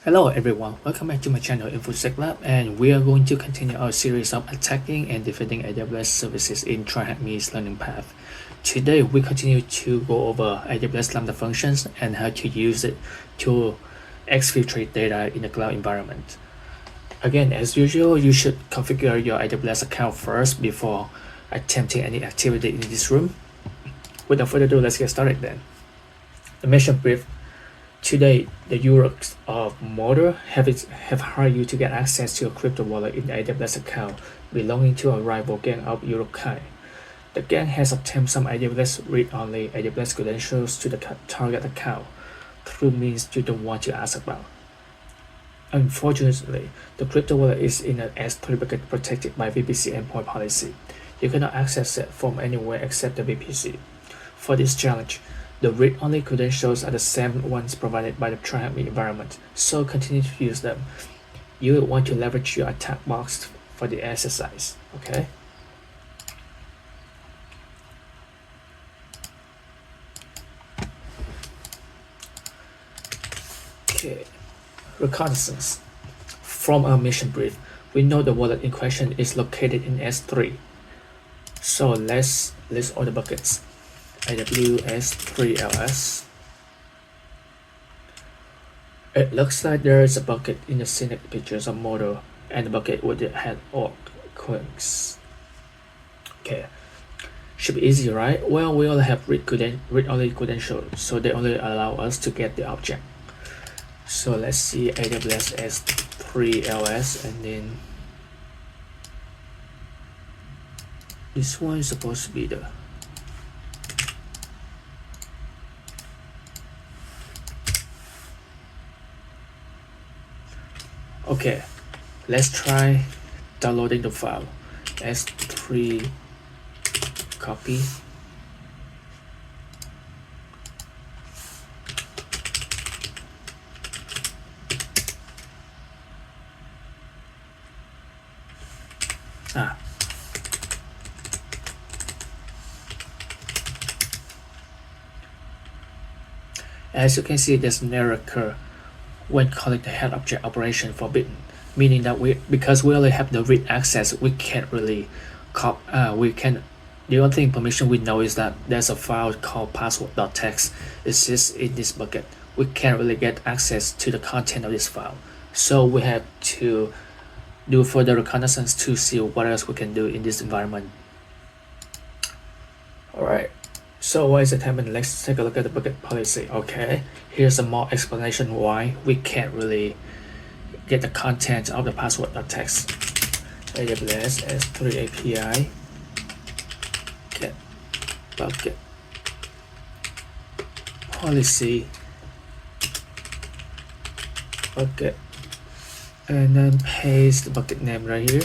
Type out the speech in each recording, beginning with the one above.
Hello everyone, welcome back to my channel InfoSec Lab, and we are going to continue our series of attacking and defending AWS services in TryHackMe's learning path. Today we continue to go over AWS Lambda functions and how to use it to exfiltrate data in the cloud environment. Again, as usual, you should configure your AWS account first before attempting any activity in this room. Without further ado, let's get started then. The mission brief. Today, the Uruks of Mordor have hired you to get access to a CryptoWallet in the AWS account belonging to a rival gang of Uruk-hai. The gang has obtained some AWS read-only AWS credentials to the target account through means you don't want to ask about. Unfortunately, the CryptoWallet is in an S3 bucket protected by VPC Endpoint policy. You cannot access it from anywhere except the VPC. For this challenge, the read-only credentials are the same ones provided by the TryHackMe environment, so continue to use them. You will want to leverage your attack box for the exercise, okay? Okay, reconnaissance. From our mission brief, we know the wallet in question is located in S3. So let's list all the buckets. AWS 3LS. It looks like there is a bucket in the scenic pictures of Mordor and the bucket with the head orc quirks. Okay, should be easy, right? Well, we only have read-only credentials, so they only allow us to get the object. So let's see AWS S3LS, and then this one is supposed to be the okay, let's try downloading the file. S3 copy. As you can see, there's an error occur when calling the head object operation forbidden, meaning that because we only have the read access, we can't really the only permission we know is that there's a file called password.txt exists in this bucket. We can't really get access to the content of this file, so we have to do further reconnaissance to see what else we can do in this environment. Alright, so why is it happening? Let's take a look at the bucket policy. Okay, here's a more explanation why we can't really get the content of the password.txt. AWS S3 API get bucket policy bucket, and then paste the bucket name right here.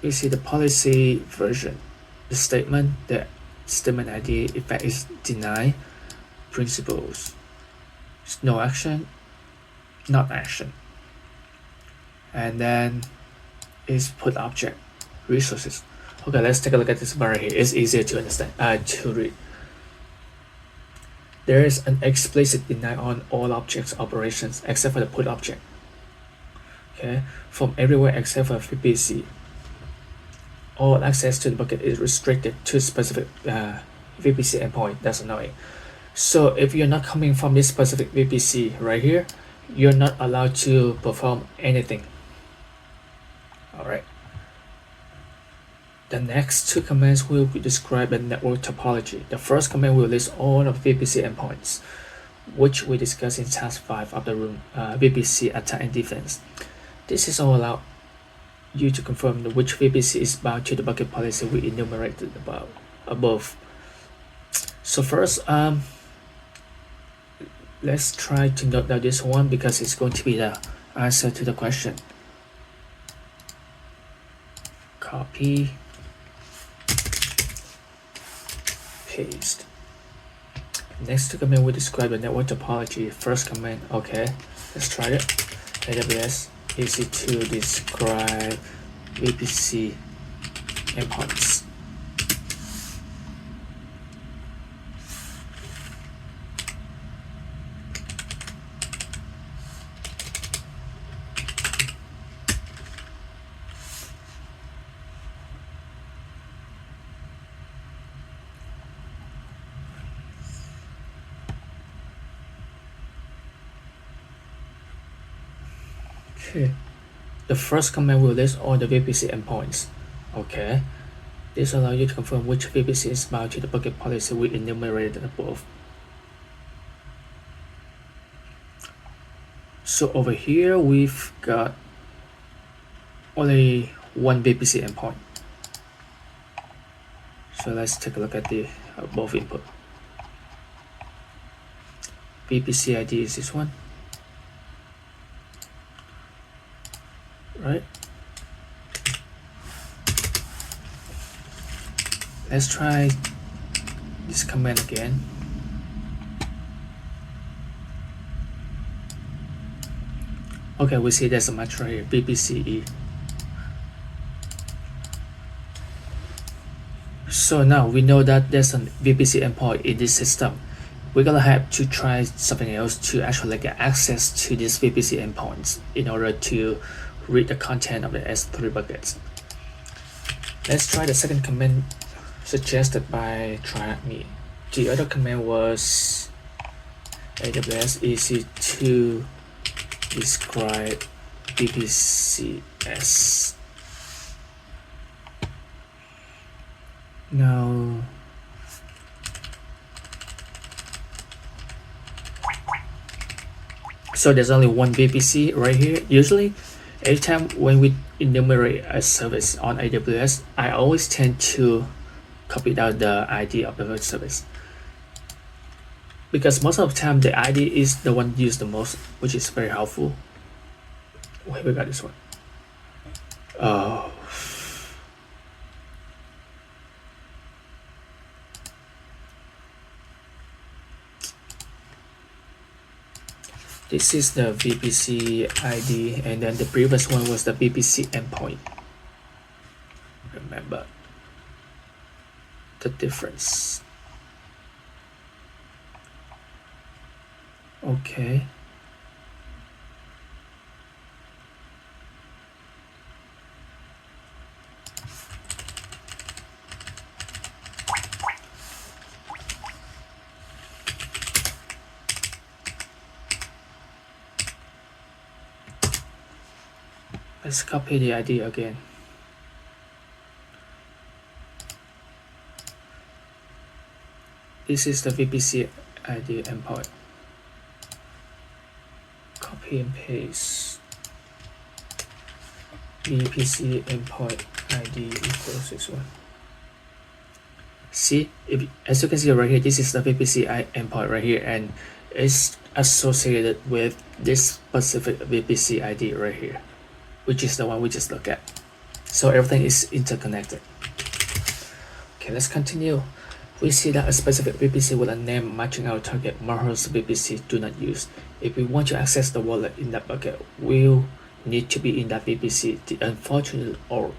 You see the policy version, the statement ID effect is deny, principles, no action, not action, and then is put object, resources. Okay, let's take a look at this bar here. It's easier to understand, to read. There is an explicit deny on all objects operations except for the put object. Okay, from everywhere except for VPC. All access to the bucket is restricted to specific VPC endpoint. That's annoying. So if you're not coming from this specific VPC right here, you're not allowed to perform anything. Alright. The next two commands will describe the network topology. The first command will list all of VPC endpoints, which we discussed in task 5 of the room, VPC attack and defense. This is all allowed you to confirm which VPC is bound to the bucket policy we enumerated above. So first, let's try to note down this one because it's going to be the answer to the question. Copy, paste. Next command will describe the network topology. First command, okay, let's try it. AWS easy to describe VPC endpoints. Okay, the first command will list all the VPC endpoints. Okay, this allows you to confirm which VPC is bound to the bucket policy we enumerated above. So over here we've got only one VPC endpoint. So let's take a look at the both input. VPC ID is this one, right? Let's try this command again. Okay, we see there's a match right here, VPCE. So now we know that there's a VPC endpoint in this system. We're gonna have to try something else to actually get access to these VPC endpoints in order to read the content of the S3 buckets. Let's try the second command suggested by TryHackMe. The other command was AWS EC2 describe VPCS. Now so there's only one VPC right here. Usually every time when we enumerate a service on AWS, I always tend to copy down the ID of the service, because most of the time the ID is the one used the most, which is very helpful. Wait, we got this one. Oh, this is the VPC ID, and then the previous one was the VPC endpoint. Remember the difference. Okay. Let's copy the ID again. This is the VPC ID endpoint. Copy and paste. VPC endpoint ID equals this one. See, as you can see right here, this is the VPC endpoint right here, and it's associated with this specific VPC ID right here, which is the one we just looked at. So everything is interconnected. Okay, let's continue. We see that a specific VPC with a name matching our target Mordor's VPC do not use. If we want to access the wallet in that bucket, we'll need to be in that VPC. The unfortunate org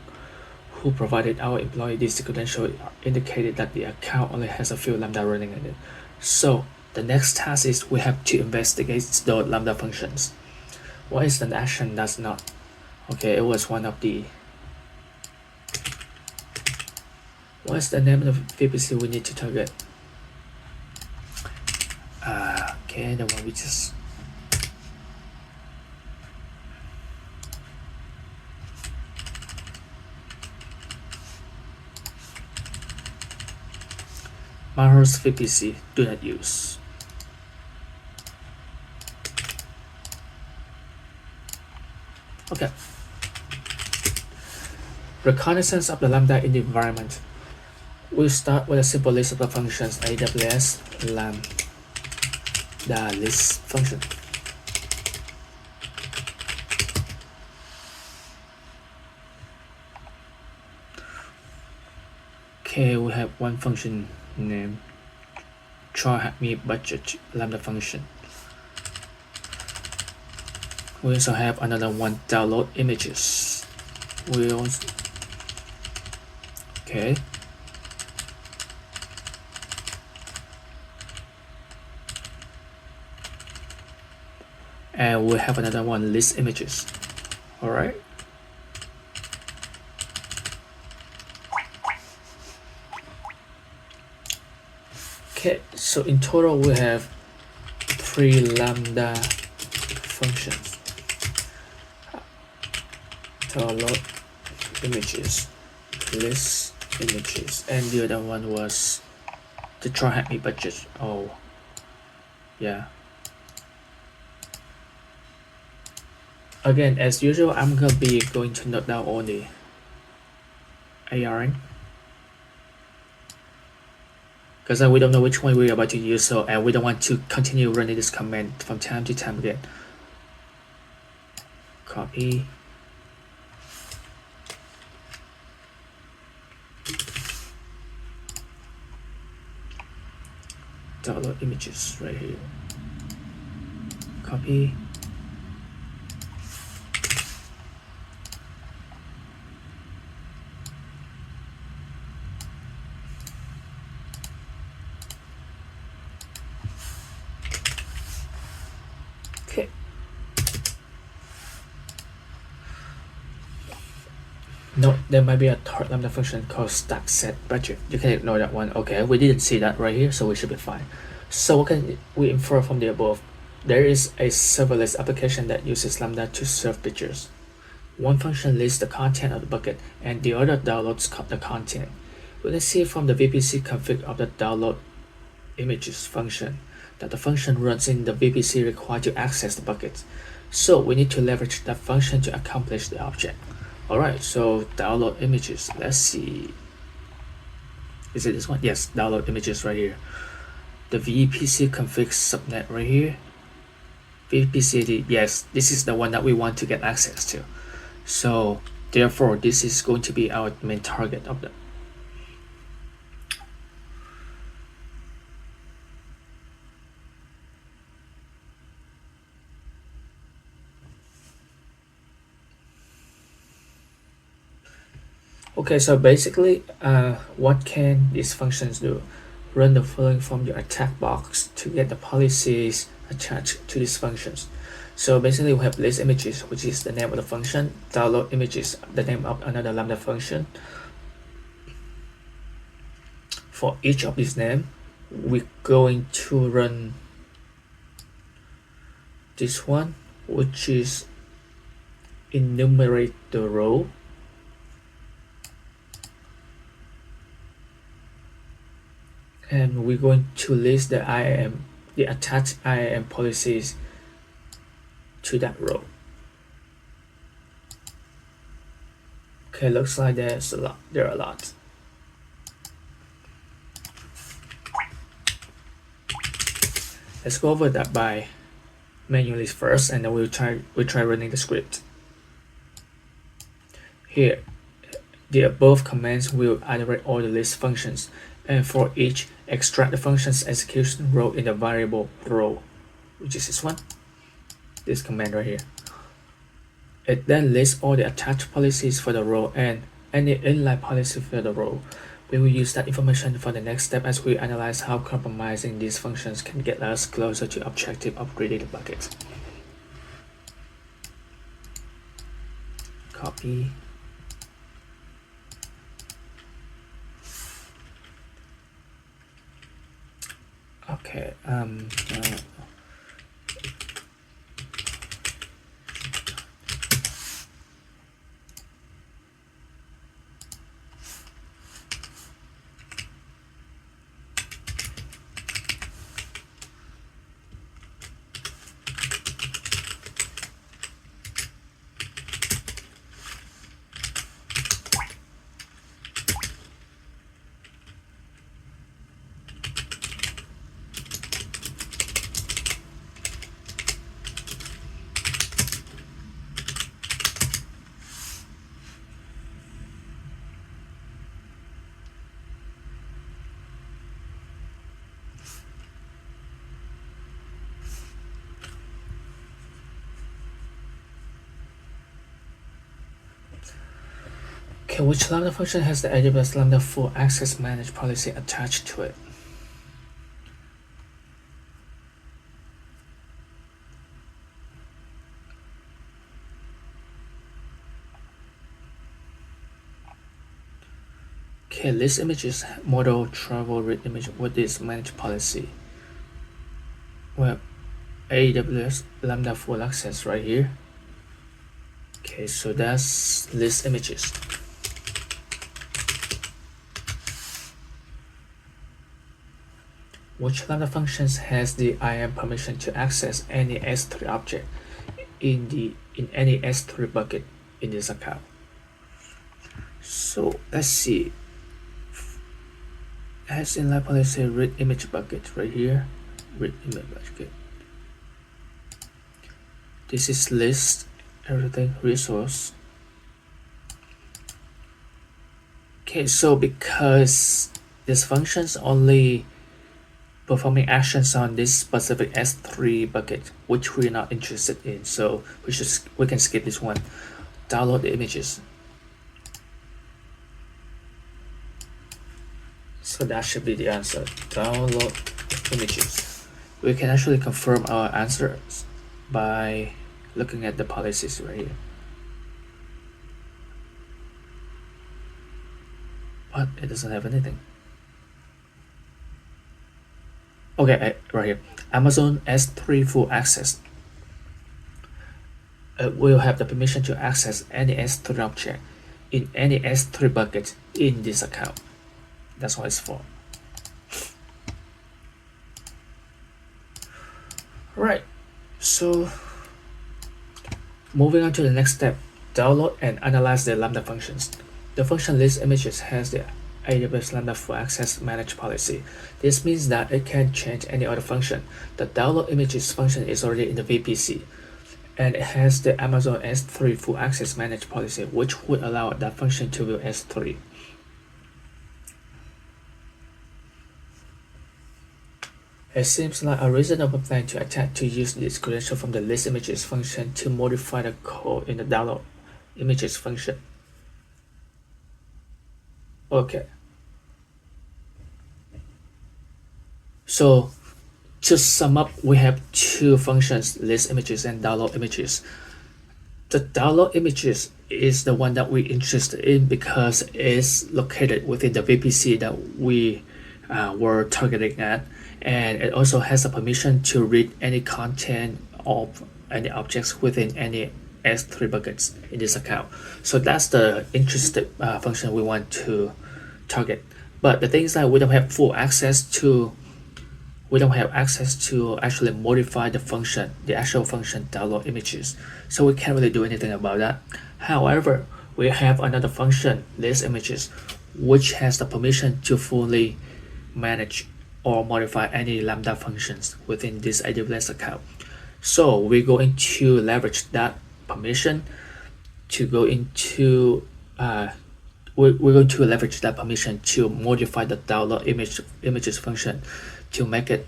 who provided our employee this credential indicated that the account only has a few Lambda running in it. So the next task is we have to investigate the Lambda functions. What is the action that's not? Okay, it was one of the... What's the name of the VPC we need to target? Okay, the one we just... Mordor's VPC do not use. Okay. Reconnaissance of the Lambda in the environment. We'll start with a simple list of the functions AWS Lambda list function. Okay, we have one function named TryHackMe budget Lambda function. We also have another one, download images. We also, okay. And we have another one, list images. All right. Okay, so in total we have 3 Lambda functions. download images, list images, and the other one was the try hack me budget. Oh, yeah. Again, as usual, I'm gonna be going to note down all the ARN because we don't know which one we're about to use, so and we don't want to continue running this command from time to time again. Copy. Download images right here. Copy. Okay. No, there might be a third Lambda function called stack set budget. You can ignore that one. Okay, we didn't see that right here, so we should be fine. So what can we infer from the above? There is a serverless application that uses Lambda to serve pictures. One function lists the content of the bucket, and the other downloads the content. We can see from the VPC config of the download images function that the function runs in the VPC required to access the buckets. So we need to leverage that function to accomplish the object. Alright, so download images. Let's see. Is it this one? Yes, download images right here. The VPC config subnet right here. VPC, yes, this is the one that we want to get access to. So therefore, this is going to be our main target of the. Okay, so basically, what can these functions do? Run the following from your attack box to get the policies attached to these functions. So basically, we have list images, which is the name of the function. Download images, the name of another Lambda function. For each of these names, we're going to run this one, which is enumerate the row. And we're going to list the IAM, the attached IAM policies to that row. Okay, looks like there's a lot. There are a lot. Let's go over that by manually first, and then we'll try running the script. Here, the above commands will iterate all the list functions, and for each, extract the function's execution row in the variable row, which is this one, this command right here. It then lists all the attached policies for the row and any inline policy for the row. We will use that information for the next step as we analyze how compromising these functions can get us closer to objective of creating the bucket. Copy. Okay, okay, which Lambda function has the AWS Lambda full access manage policy attached to it? Okay, list images, model travel read image. What is manage policy? Well, AWS Lambda full access right here. Okay, so that's list images. Which Lambda functions has the IAM permission to access any S3 object in any S3 bucket in this account. So let's see. As in line policy read image bucket right here. Read image bucket. This is list everything resource. Okay, so because this function's only performing actions on this specific S3 bucket, which we're not interested in, so we can skip this one. Download the images. So that should be the answer. Download images. We can actually confirm our answers by looking at the policies right here. But it doesn't have anything. Okay, right here. Amazon S3 full access. Will have the permission to access any S3 object in any S3 bucket in this account. That's what it's for. Right. So moving on to the next step, download and analyze the Lambda functions. The function list images has the AWS Lambda full access manage policy. This means that it can change any other function. The download images function is already in the VPC, and it has the Amazon S3 full access manage policy, which would allow that function to view S3. It seems like a reasonable plan to attack to use this credential from the list images function to modify the code in the download images function. Okay. So to sum up, we have two functions, list images and download images. The download images is the one that we're interested in because it's located within the VPC that we were targeting at, and it also has a permission to read any content of any objects within any S3 buckets in this account. So that's the interested function we want to target. But the thing is that we don't have access to actually modify the function, the actual function download images. So we can't really do anything about that. However, we have another function, list images, which has the permission to fully manage or modify any Lambda functions within this AWS account. So we're going to leverage that permission to go into we're going to leverage that permission to modify the download images function to make it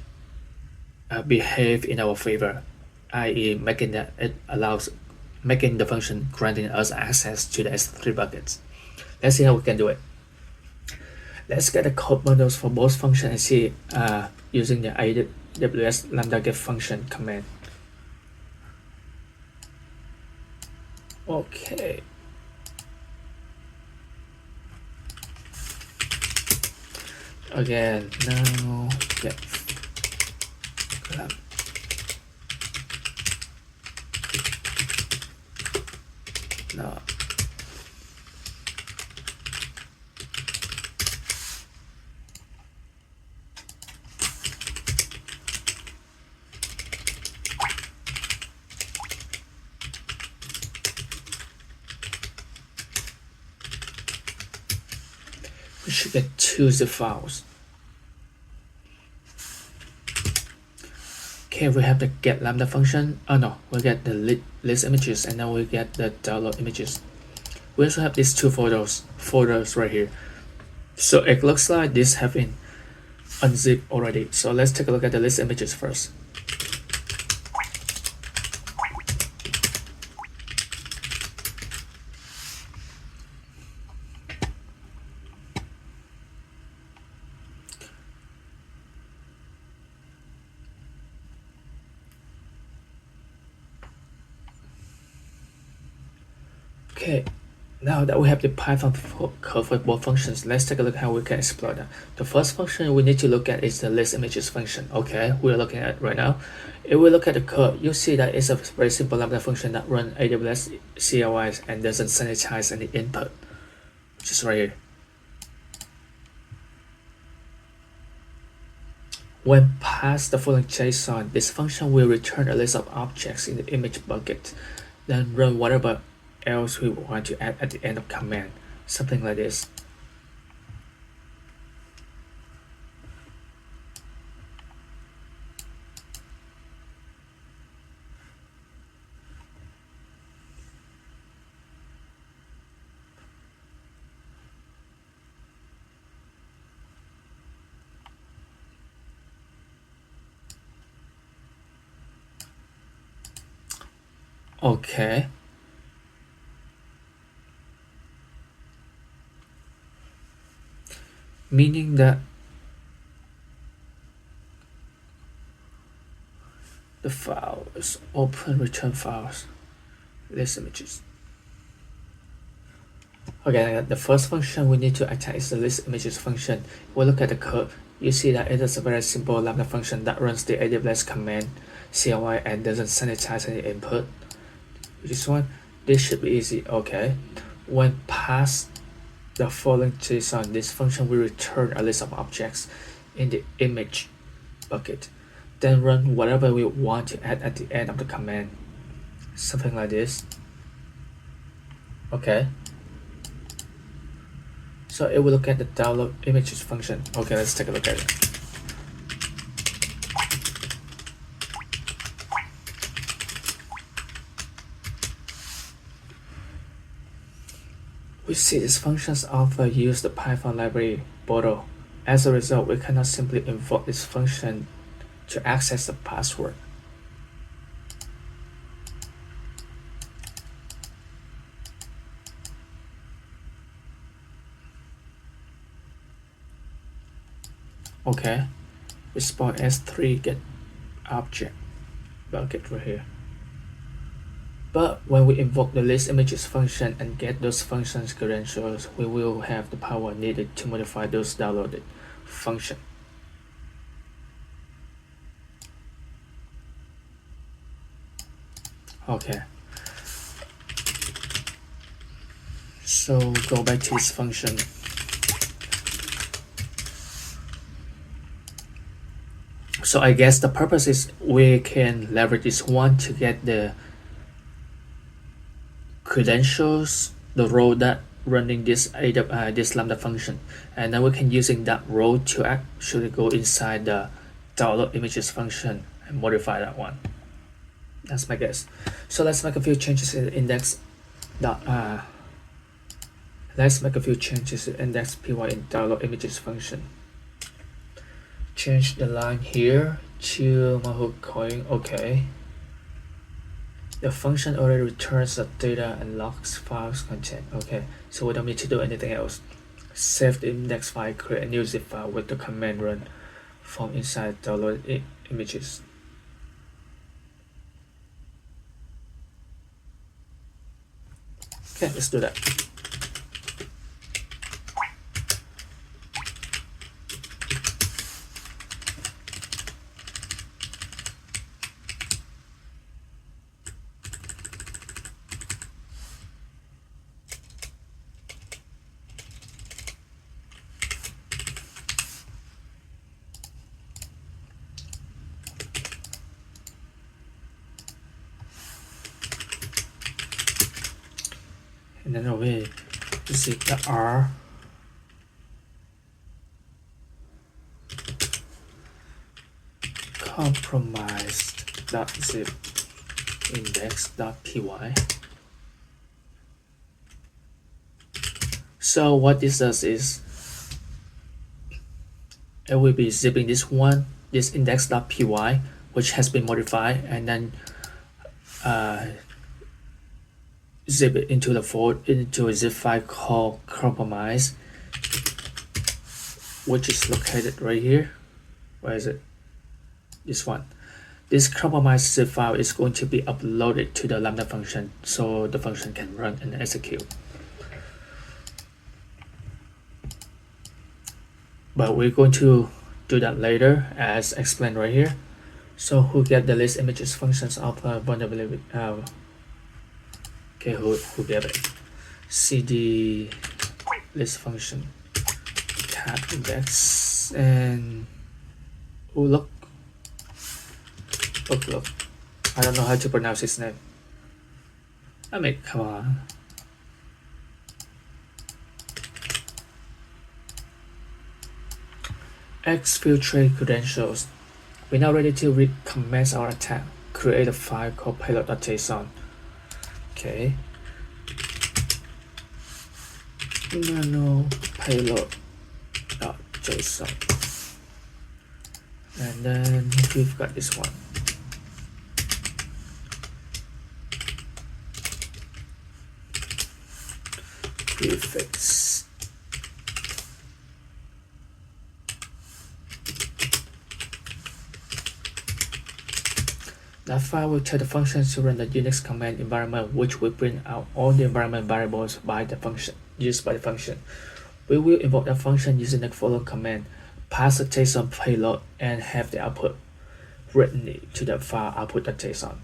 behave in our favor, i.e. making the function granting us access to the S3 buckets. Let's see how we can do it. Let's get the code bundles for both functions and see using the AWS Lambda get function command. Okay. Again, now get now. We should get two zip files. Okay, we have the get lambda function. Oh no, we get the list images, and now we get the download images. We also have these two folders right here. So it looks like this have been unzipped already. So let's take a look at the list images first. Okay, Now that we have the Python code for both functions, let's take a look how we can explore that. The first function we need to look at is the list images function. Okay, we're looking at it right now. If we look at the code, you'll see that it's a very simple Lambda function that runs AWS CLIs and doesn't sanitize any input, which is right here. When passed the following JSON, this function will return a list of objects in the image bucket, then run whatever else we want to add at the end of command, something like this. Okay. Meaning that the file is open return files, list images. Okay, the first function we need to attack is the list images function. We'll look at the code. You see that it is a very simple Lambda function that runs the AWS command CLI and doesn't sanitize any input. This one, this should be easy. Okay, when passed the following JSON, this function will return a list of objects in the image bucket, then run whatever we want to add at the end of the command, something like this. Okay, so it will look at the download images function. Okay, let's take a look at it. We see these functions often use the Python library Bodo. As a result, we cannot simply invoke this function to access the password. Okay, we spawn S3 get object bucket right here. But when we invoke the list images function and get those functions credentials, we will have the power needed to modify those downloaded function. Okay. So go back to this function. So I guess the purpose is we can leverage this one to get the credentials, the role that running this this Lambda function, and then we can using that role to actually go inside the download images function and modify that one. That's my guess. So let's make a few changes in the index. Let's make a few changes to index py in download images function. Change the line here to Mahook coin. Okay. The function already returns the data and logs files content. Okay, so we don't need to do anything else. Save the index file, create a new zip file with the command run from inside download images. Okay, let's do that. And then over here, you see the R compromised.zip index.py. So what this does is it will be zipping this one, this index.py, which has been modified, and then zip it into a zip file called compromise, which is located right here. Where is it? This one. This compromise zip file is going to be uploaded to the Lambda function so the function can run and execute. but we're going to do that later as explained right here. So who get the list images functions of vulnerability? Okay, who get it? cd list function cat index and look. I don't know how to pronounce his name. I mean, come on. Exfiltrate credentials. We're now ready to commence our attack. Create a file called payload.json. Okay. Nano payload.json. And then we've got this one. Prefix. That file will tell the function to run the Unix command environment, which will print out all the environment variables by the function used by the function. We will invoke that function using the following command: pass a JSON payload and have the output written to the file output.json.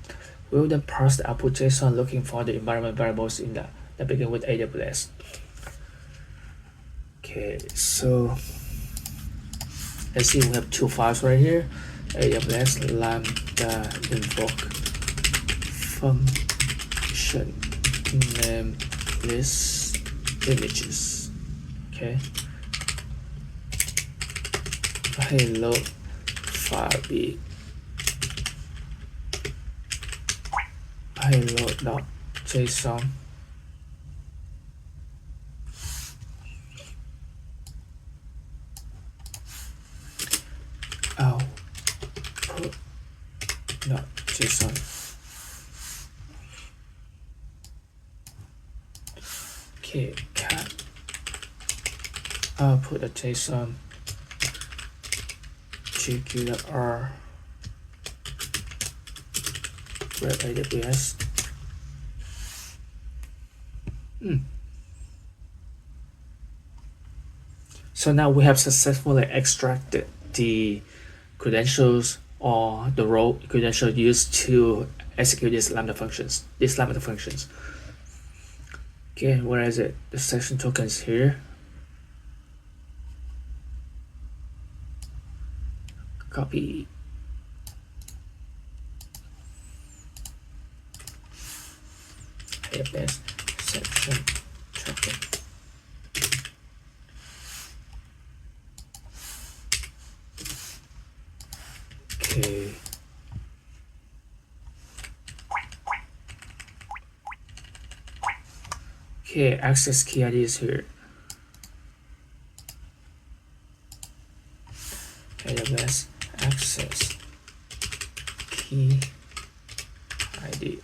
We will then parse the output JSON looking for the environment variables in that begin with AWS. Okay, so let's see, we have two files right here. AWS Lambda invoke function name list images. Okay. Payload file B payload.json. Output.json. Okay, cat output.json gq.r web AWS. So now we have successfully extracted the credentials or the role credential used to execute these Lambda functions. Okay, where is it? The session tokens here. Copy. AWS section token. Okay. Okay, access key ID is here. AWS access key ID.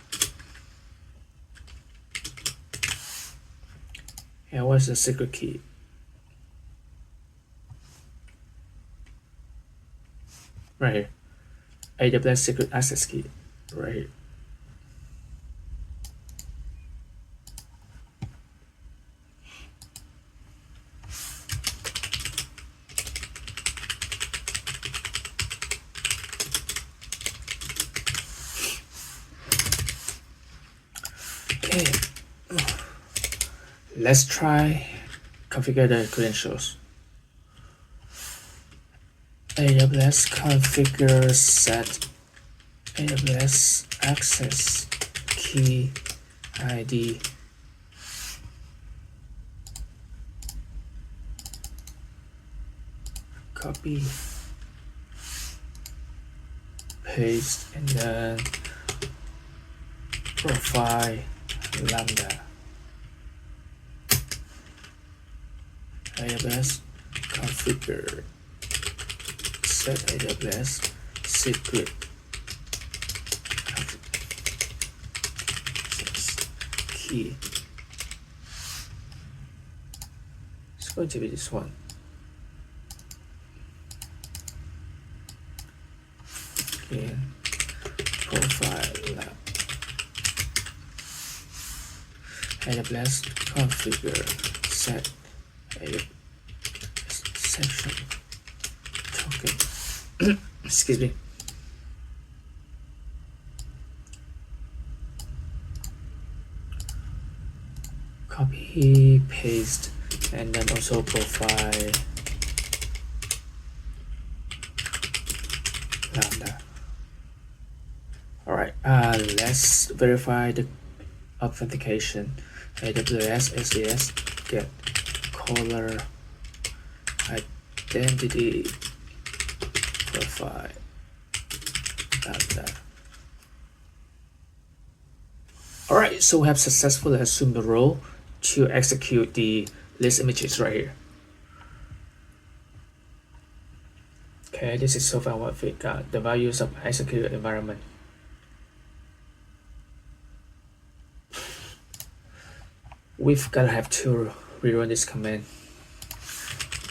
And what's the secret key? Right here. AWS secret access key. Right here. Okay, let's try configure the credentials. AWS configure set AWS access key ID copy paste and then profile Lambda AWS configure set AWS secret key. It's going to be this one. Okay. Profile lab. AWS configure set AWS section excuse me. Copy, paste, and then also profile Lambda. Alright, let's verify the authentication. AWS SES get caller identity profile Lambda. Alright, so we have successfully assumed the role to execute the list images right here. Okay, this is so far what we got. The values of executed environment. We've gotta have to rerun this command.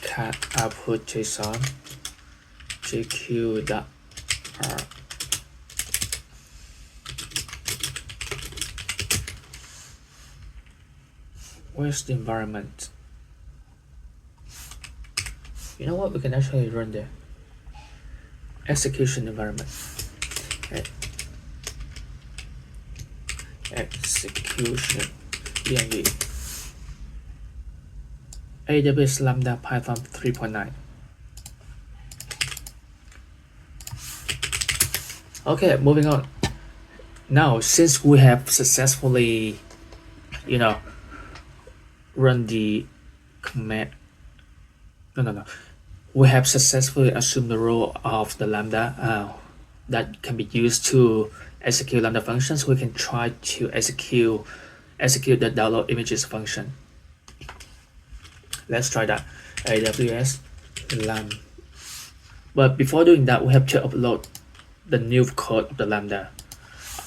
Cat output JSON jq.r. Where's the environment? You know what? We can actually run the execution environment. Okay. Execution env. AWS Lambda Python 3.9. Okay, moving on. Now, since we have successfully, run the command. No. We have successfully assumed the role of the Lambda that can be used to execute Lambda functions. We can try to execute the download images function. Let's try that. AWS Lambda. But before doing that, we have to upload the new code of the Lambda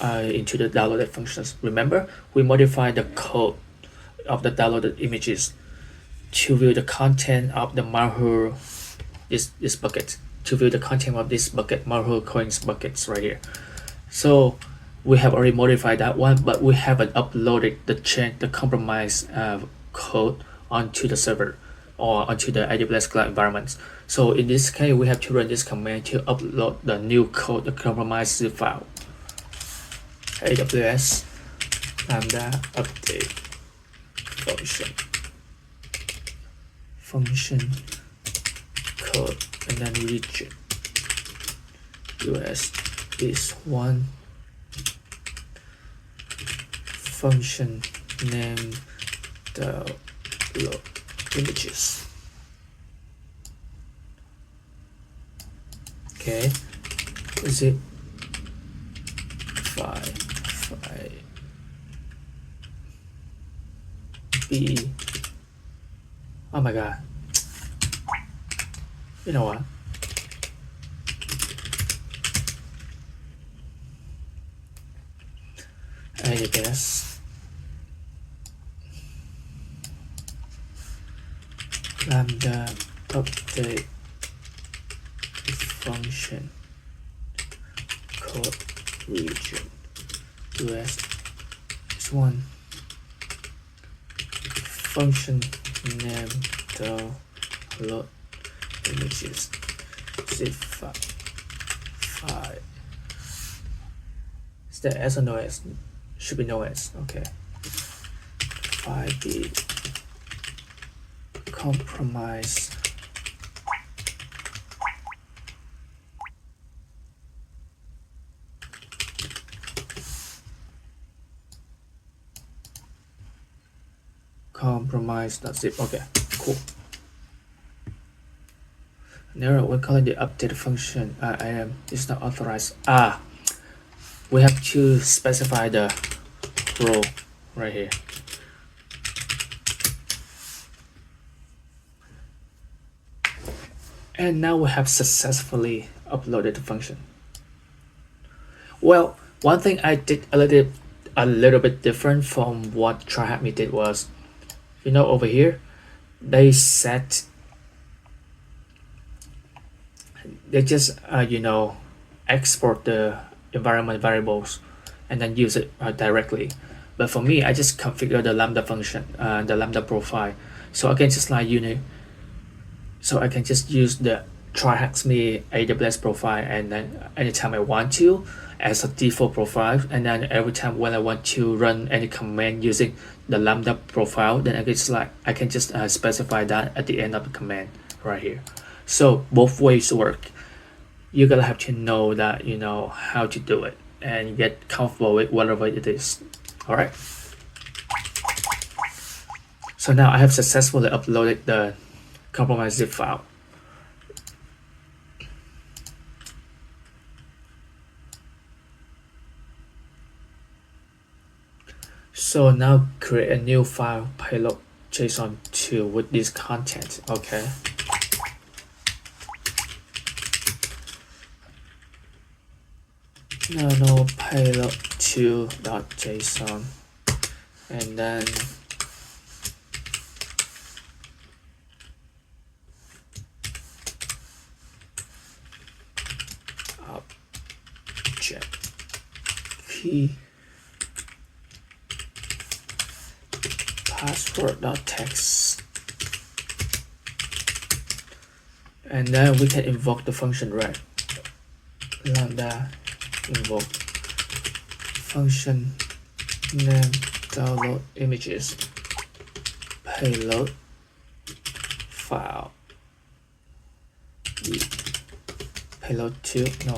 into the downloaded functions. Remember, we modified the code of the downloaded images to view the content of the Marhur, this bucket, to view the content of this bucket, Marhur coins buckets right here. So we have already modified that one, but we haven't uploaded the compromise code onto the server or onto the AWS cloud environments. So in this case, we have to run this command to upload the new code, the compromise zip file. AWS Lambda update function code, and then region US is one, function name download images. Okay, zip file B. Oh my god. You know what? AWS Lambda update function code region US is one, function name download images zip file. Is there S or no S? Should be no S. Okay. File B compromise compromise.zip. Okay, cool. Now we call it the update function. IAM is not authorized. We have to specify the role right here. And now we have successfully uploaded the function. Well, one thing I did a little bit different from what TryHackMe did was, over here, they just export the environment variables and then use it directly. But for me, I just configure the Lambda function, the Lambda profile, so I can just so I can just use the TryHack's me AWS profile, and then anytime I want to, as a default profile, and then every time when I want to run any command using the Lambda profile, then I can just specify that at the end of the command right here. So both ways work. You're gonna have to know that you know how to do it and get comfortable with whatever it is. All right. So now I have successfully uploaded the compromised zip file. So now create a new file, payload JSON2 with this content. Okay. No payload 2.json, and then object key password.text, and then we can invoke the function right. Lambda invoke function name download images payload file payload 2 no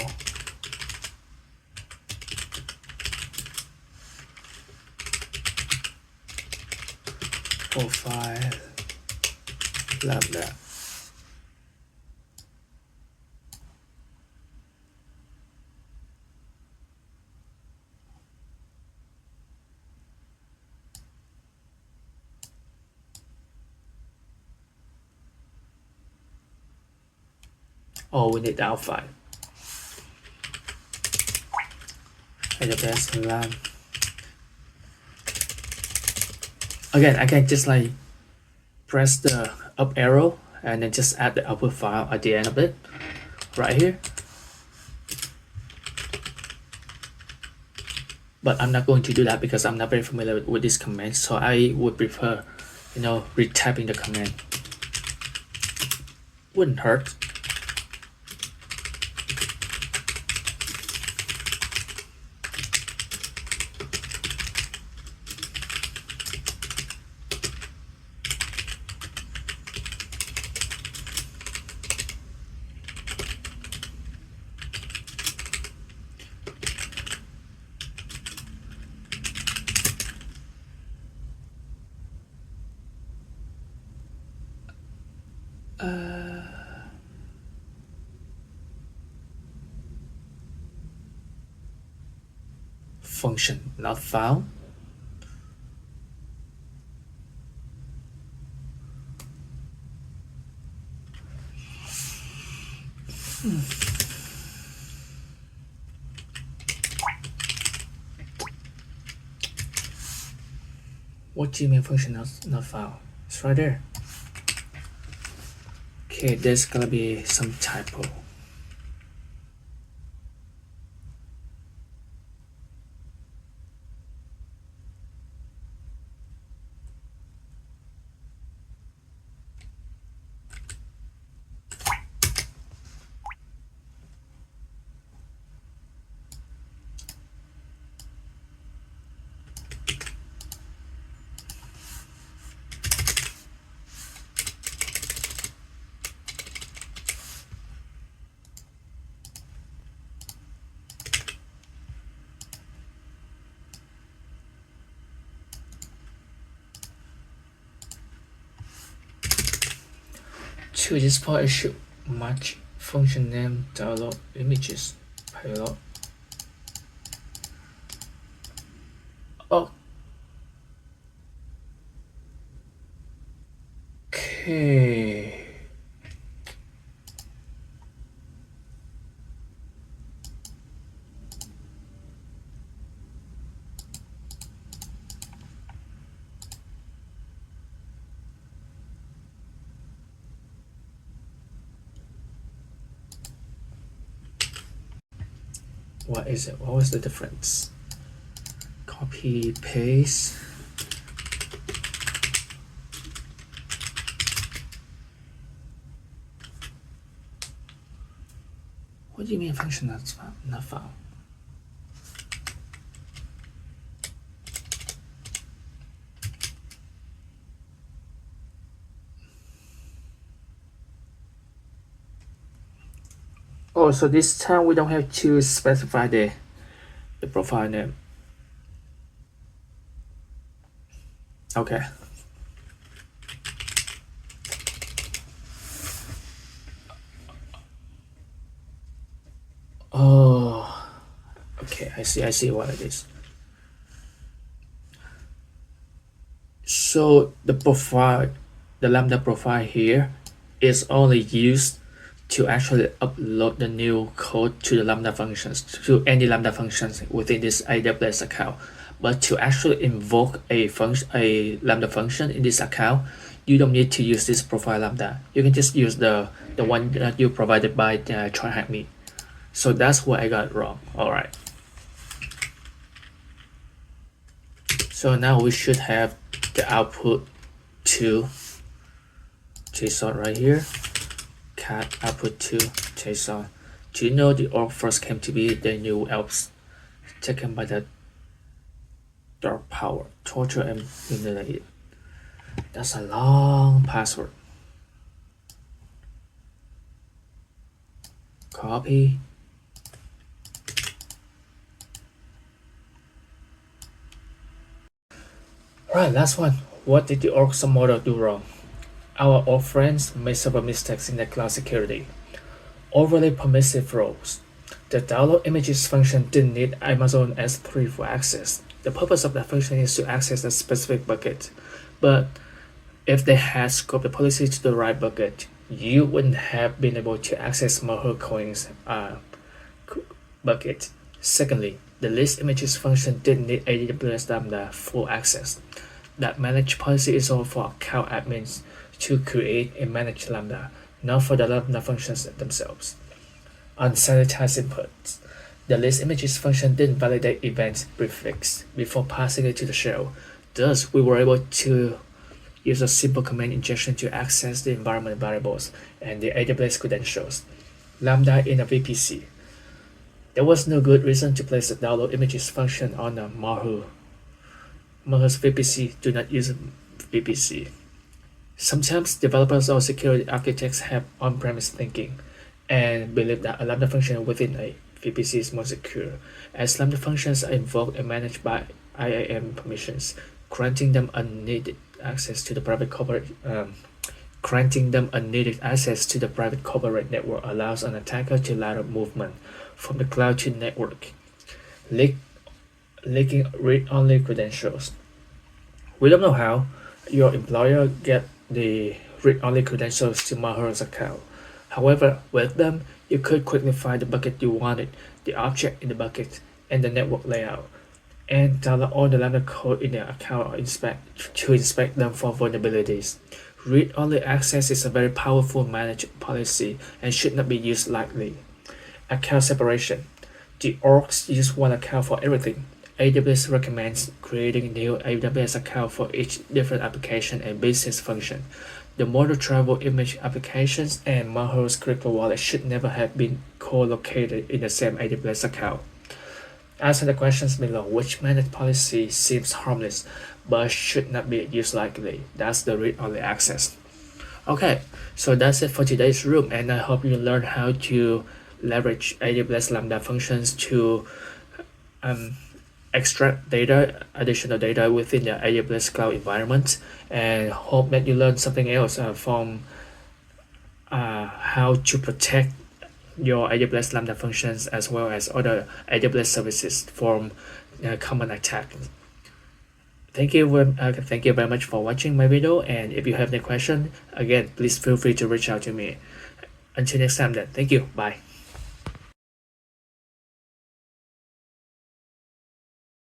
profile lambda. Oh, we need the out file. AWS LAM. Again, I can just like press the up arrow and then just add the output file at the end of it, right here. But I'm not going to do that because I'm not very familiar with this command, so I would prefer, you know, retyping the command. Wouldn't hurt. Function not found. What Gmail function not found? It's right there. Okay, there's gonna be some typo. To this part, I should match function name download images payload. Okay. What is it? What was the difference? Copy, paste. What do you mean function not found? Oh, so this time we don't have to specify the profile name. Okay. Oh, okay. I see what it is. So the profile, the Lambda profile here is only used to actually upload the new code to the Lambda functions, to any Lambda functions within this AWS account. But to actually invoke a Lambda function in this account, you don't need to use this profile Lambda. You can just use the one that you provided by TryHackMe. So that's what I got wrong. All right. So now we should have the output to JSON right here. Cat output to JSON. Do you know the org first came to be the new elves taken by the dark power, torture and humiliate? That's a long password. Copy. Right, last one. What did the Uruks of Mordor do wrong? Our old friends made several mistakes in their cloud security. Overly permissive roles. The download images function didn't need Amazon S3 for access. The purpose of that function is to access a specific bucket. But if they had scoped the policy to the right bucket, you wouldn't have been able to access Mahur Coin's bucket. Secondly, the list images function didn't need AWS Lambda full access. That manage policy is all for account admins to create and manage Lambda, not for the Lambda functions themselves. Unsanitized inputs. The list images function didn't validate event prefix before passing it to the shell. Thus, we were able to use a simple command injection to access the environment variables and the AWS credentials. Lambda in a VPC. There was no good reason to place the download images function on a Mahur. Mahur's VPC do not use VPC. Sometimes developers or security architects have on-premise thinking and believe that a Lambda function within a VPC is more secure, as Lambda functions are invoked and managed by IAM permissions, granting them unneeded access to the private corporate network allows an attacker to lateral movement from the cloud to network, leaking read-only credentials. We don't know how your employer get the read-only credentials to Mahur's account. However, with them, you could quickly find the bucket you wanted, the object in the bucket, and the network layout, and download all the Lambda code in the account or inspect them for vulnerabilities. Read-only access is a very powerful managed policy and should not be used lightly. Account separation. The orgs use one account for everything. AWS recommends creating a new AWS account for each different application and business function. The Mordor travel image applications and Mahur's CryptoWallet should never have been co-located in the same AWS account. Answer the questions below. Which managed policy seems harmless but should not be used lightly? That's the read-only access. Okay, so that's it for today's room, and I hope you learned how to leverage AWS Lambda functions to extract additional data within the AWS cloud environment, and hope that you learned something else from how to protect your AWS Lambda functions as well as other AWS services from common attack. Thank you very much for watching my video, and if you have any question, again, please feel free to reach out to me. Until next time then, thank you, bye.